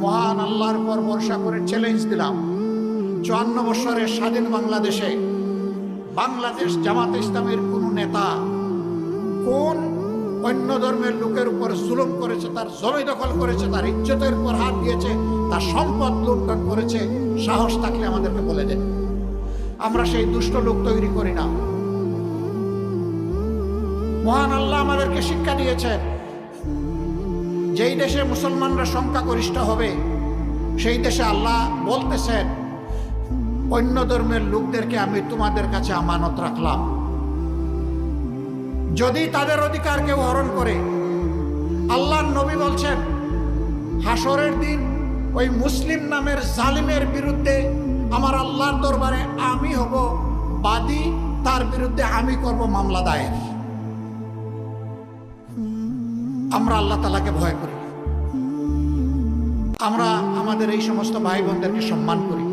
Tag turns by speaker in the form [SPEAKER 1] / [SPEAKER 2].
[SPEAKER 1] মহান আল্লাহর উপর ভরসা করে চ্যালেঞ্জ দিলাম, 54 বছরের স্বাধীন বাংলাদেশে বাংলাদেশ জামাতে ইসলামের কোন নেতা কোন অন্য ধর্মের লোকের উপর জুলুম করেছে, তার জমি দখল করেছে, তার ইজ্জতের উপর হাত দিয়েছে, তার সম্পদ লুণ্ঠন করেছে, সাহস থাকলে আমাদেরকে বলে দেন। আমরা সেই দুষ্ট লোক তৈরি করি না। মহান আল্লাহ আমাদেরকে শিক্ষা দিয়েছেন, যেই দেশে মুসলমানরা সংখ্যাগরিষ্ঠ হবে সেই দেশে আল্লাহ বলতেছেন, অন্য ধর্মের লোকদেরকে আমি তোমাদের কাছে আমানত রাখলাম, যদি তাদের অধিকার কেউ হরণ করে। আল্লাহর নবী বলছেন, হাসরের দিন ওই মুসলিম নামের জালিমের বিরুদ্ধে আমার আল্লাহর দরবারে আমি হব বাদী, তার বিরুদ্ধে আমি করব মামলা দায়ের। আমরা আল্লাহ তাআলাকে ভয় করি, আমরা আমাদের এই সমস্ত ভাই বোনদেরকে সম্মান করি।